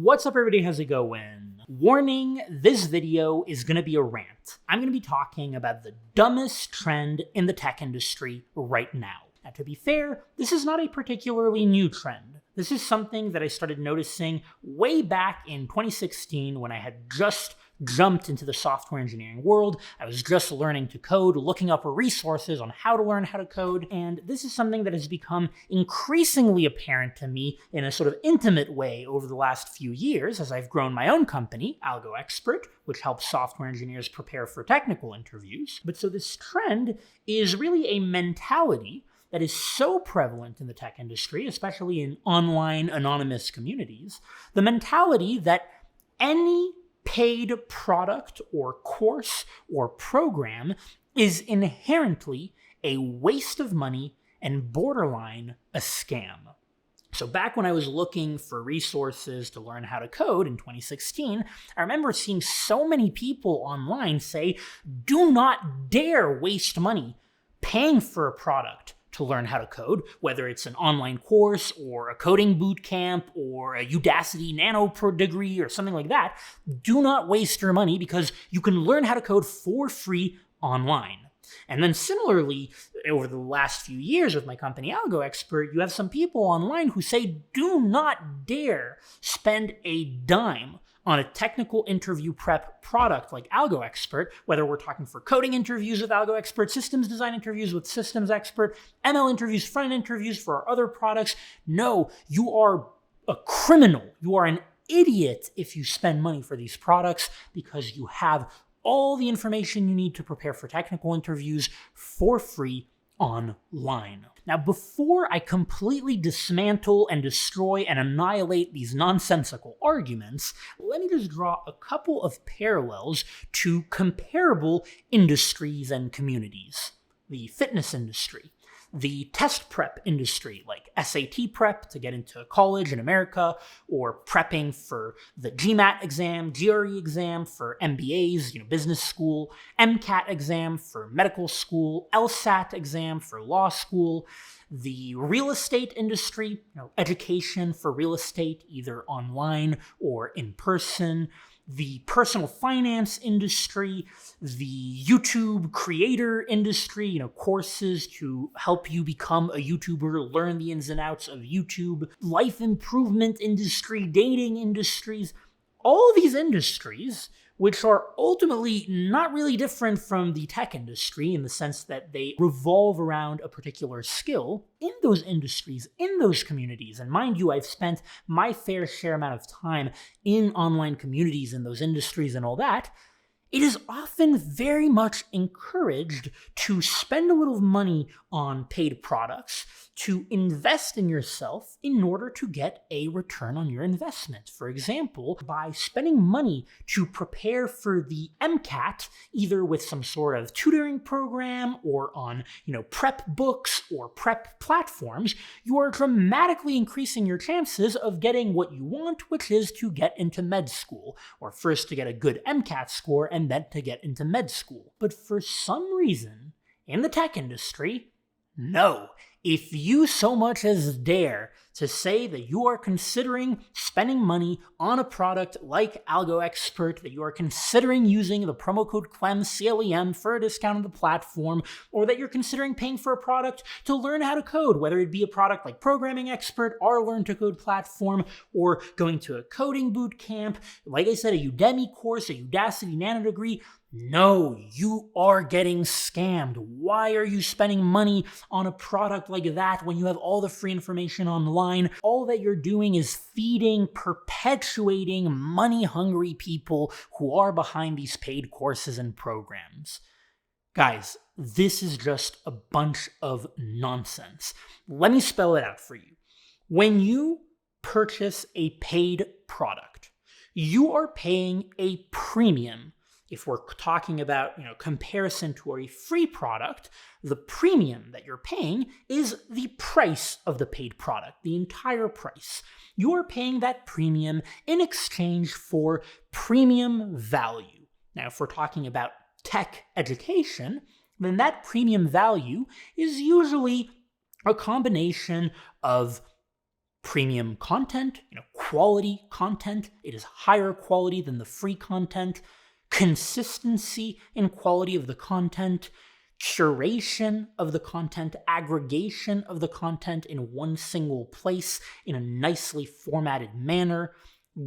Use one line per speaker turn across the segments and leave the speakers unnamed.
What's up, everybody? How's it going? Warning, this video is going to be a rant. I'm going to be talking about the dumbest trend in the tech industry right now. Now, to be fair, this is not a particularly new trend. This is something that I started noticing way back in 2016 when I had just jumped into the software engineering world. I was just learning to code, looking up resources on how to learn how to code, and this is something that has become increasingly apparent to me in a sort of intimate way over the last few years as I've grown my own company, AlgoExpert, which helps software engineers prepare for technical interviews. But so this trend is really a mentality that is so prevalent in the tech industry, especially in online anonymous communities, the mentality that any paid product or course or program is inherently a waste of money and borderline a scam. So back when I was looking for resources to learn how to code in 2016, I remember seeing so many people online say, do not dare waste money paying for a product to learn how to code, whether it's an online course or a coding boot camp or a Udacity Nano Pro degree or something like that. Do not waste your money because you can learn how to code for free online. And then similarly, over the last few years with my company AlgoExpert, you have some people online who say, do not dare spend a dime on a technical interview prep product like AlgoExpert, whether we're talking for coding interviews with AlgoExpert, systems design interviews with Systems Expert, ML interviews, front-end interviews for our other products. No, you are a criminal. You are an idiot if you spend money for these products because you have all the information you need to prepare for technical interviews for free online. Now, before I completely dismantle and destroy and annihilate these nonsensical arguments, let me just draw a couple of parallels to comparable industries and communities. The fitness industry, the test prep industry, like SAT prep to get into college in America, or prepping for the GMAT exam, GRE exam for MBAs, business school, MCAT exam for medical school, LSAT exam for law school, the real estate industry, education for real estate, either online or in person, the personal finance industry, the YouTube creator industry, courses to help you become a YouTuber, learn the ins and outs of YouTube, life improvement industry, dating industries, all of these industries, which are ultimately not really different from the tech industry in the sense that they revolve around a particular skill. In those industries, in those communities, and mind you, I've spent my fair share amount of time in online communities in those industries and all that, it is often very much encouraged to spend a little money on paid products, to invest in yourself in order to get a return on your investment. For example, by spending money to prepare for the MCAT, either with some sort of tutoring program or on, prep books or prep platforms, you are dramatically increasing your chances of getting what you want, which is to get into med school, or first to get a good MCAT score and then to get into med school. But for some reason, in the tech industry, no. If you so much as dare to say that you are considering spending money on a product like AlgoExpert, that you are considering using the promo code CLEM, CLEM, for a discount on the platform, or that you're considering paying for a product to learn how to code, whether it be a product like Programming Expert, our Learn to Code platform, or going to a coding boot camp, like I said, a Udemy course, a Udacity Nano degree, no, you are getting scammed. Why are you spending money on a product like that when you have all the free information online? All that you're doing is feeding, perpetuating money-hungry people who are behind these paid courses and programs. Guys, this is just a bunch of nonsense. Let me spell it out for you. When you purchase a paid product, you are paying a premium. If we're talking about, comparison to a free product, the premium that you're paying is the price of the paid product, the entire price. You're paying that premium in exchange for premium value. Now, if we're talking about tech education, then that premium value is usually a combination of Premium content, quality content. It is higher quality than the free content. Consistency in quality of the content. Curation of the content, aggregation of the content in one single place in a nicely formatted manner,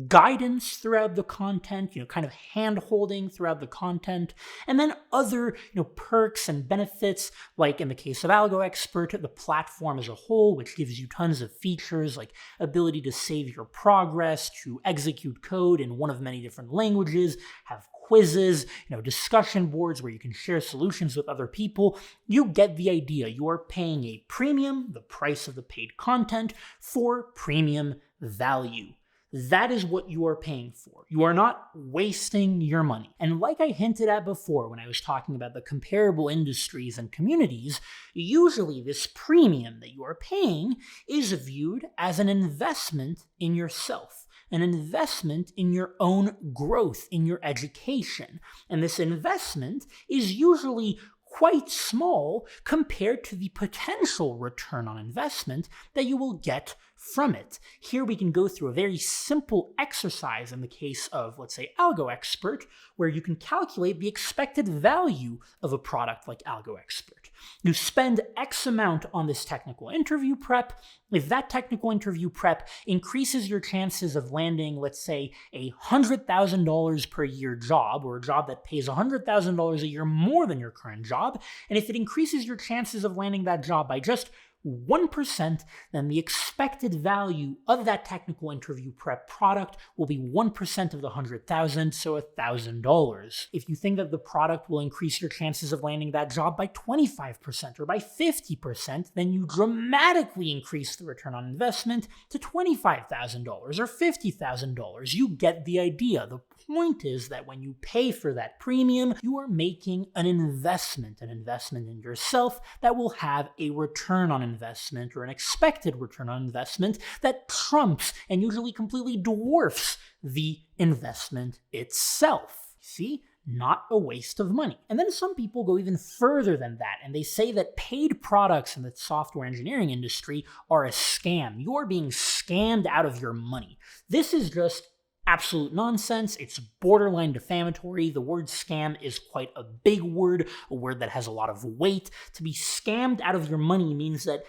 guidance throughout the content, kind of hand-holding throughout the content, and then other, perks and benefits, like in the case of AlgoExpert, the platform as a whole, which gives you tons of features like ability to save your progress, to execute code in one of many different languages, have quizzes, discussion boards where you can share solutions with other people. You get the idea. You are paying a premium, the price of the paid content, for premium value. That is what you are paying for. You are not wasting your money. And like I hinted at before when I was talking about the comparable industries and communities, usually this premium that you are paying is viewed as an investment in yourself, an investment in your own growth, in your education. And this investment is usually quite small compared to the potential return on investment that you will get from it. Here we can go through a very simple exercise in the case of, let's say, AlgoExpert, where you can calculate the expected value of a product like AlgoExpert. You spend X amount on this technical interview prep. If that technical interview prep increases your chances of landing, let's say, a $100,000 per year job, or a job that pays $100,000 a year more than your current job, and if it increases your chances of landing that job by just 1%, then the expected value of that technical interview prep product will be 1% of the 100,000, so $1,000. If you think that the product will increase your chances of landing that job by 25% or by 50%, then you dramatically increase the return on investment to $25,000 or $50,000. You get the idea. The point is that when you pay for that premium, you are making an investment in yourself that will have a return on investment or an expected return on investment that trumps and usually completely dwarfs the investment itself. See? Not a waste of money. And then some people go even further than that, and they say that paid products in the software engineering industry are a scam. You're being scammed out of your money. This is just absolute nonsense. It's borderline defamatory. The word scam is quite a big word, a word that has a lot of weight. To be scammed out of your money means that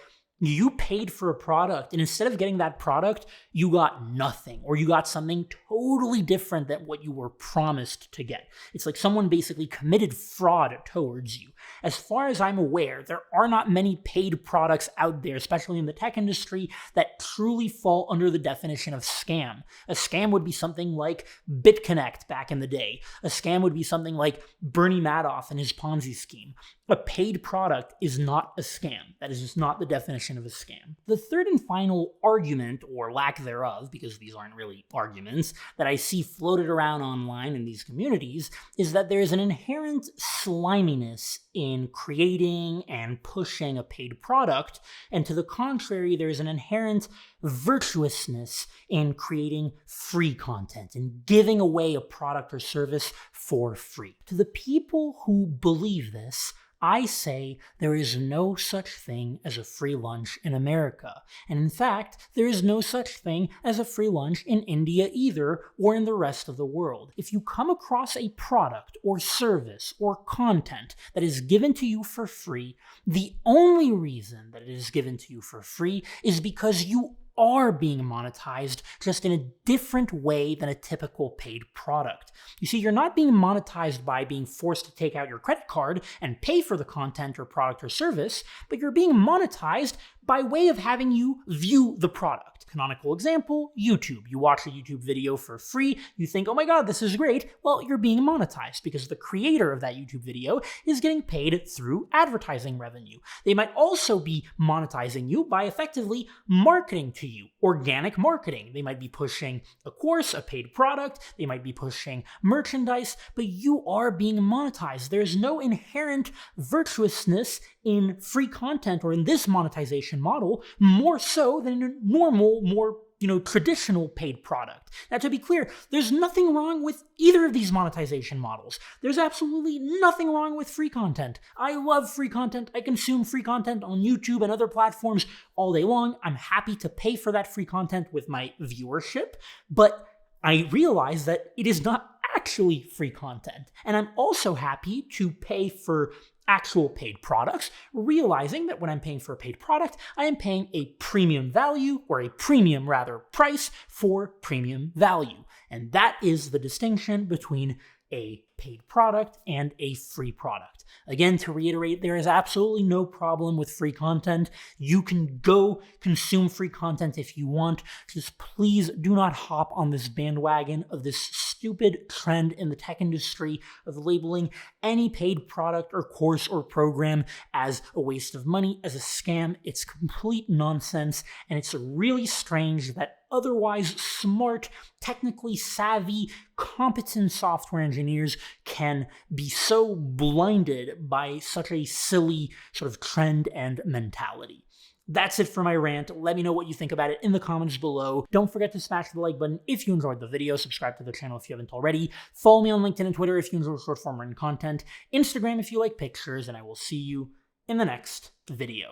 you paid for a product, and instead of getting that product, you got nothing, or you got something totally different than what you were promised to get. It's like someone basically committed fraud towards you. As far as I'm aware, there are not many paid products out there, especially in the tech industry, that truly fall under the definition of scam. A scam would be something like BitConnect back in the day. A scam would be something like Bernie Madoff and his Ponzi scheme. A paid product is not a scam. That is just not the definition of a scam. The third and final argument, or lack thereof, because these aren't really arguments, that I see floated around online in these communities is that there is an inherent sliminess in creating and pushing a paid product, and to the contrary, there is an inherent virtuousness in creating free content and giving away a product or service for free. To the people who believe this, I say there is no such thing as a free lunch in America. And in fact, there is no such thing as a free lunch in India either, or in the rest of the world. If you come across a product or service or content that is given to you for free, the only reason that it is given to you for free is because you are being monetized, just in a different way than a typical paid product. You see, you're not being monetized by being forced to take out your credit card and pay for the content or product or service, but you're being monetized by way of having you view the product. Canonical example, YouTube. You watch a YouTube video for free, you think, oh my god, this is great. Well, you're being monetized because the creator of that YouTube video is getting paid through advertising revenue. They might also be monetizing you by effectively marketing to you, organic marketing. They might be pushing a course, a paid product, they might be pushing merchandise, but you are being monetized. There's no inherent virtuousness in free content or in this monetization model, more so than in a normal, more traditional paid product. Now, to be clear, there's nothing wrong with either of these monetization models. There's absolutely nothing wrong with free content. I love free content. I consume free content on YouTube and other platforms all day long. I'm happy to pay for that free content with my viewership, but I realize that it is not actually free content. And I'm also happy to pay for actual paid products, realizing that when I'm paying for a paid product, I am paying a premium value, or a premium rather price for premium value. And that is the distinction between a paid product and a free product. Again, to reiterate, there is absolutely no problem with free content. You can go consume free content if you want. Just please do not hop on this bandwagon of this stupid trend in the tech industry of labeling any paid product or course or program as a waste of money, as a scam. It's complete nonsense, and it's really strange that otherwise smart, technically savvy, competent software engineers can be so blinded by such a silly sort of trend and mentality. That's it for my rant. Let me know what you think about it in the comments below. Don't forget to smash the like button if you enjoyed the video. Subscribe to the channel if you haven't already. Follow me on LinkedIn and Twitter if you enjoy short form written content. Instagram if you like pictures, and I will see you in the next video.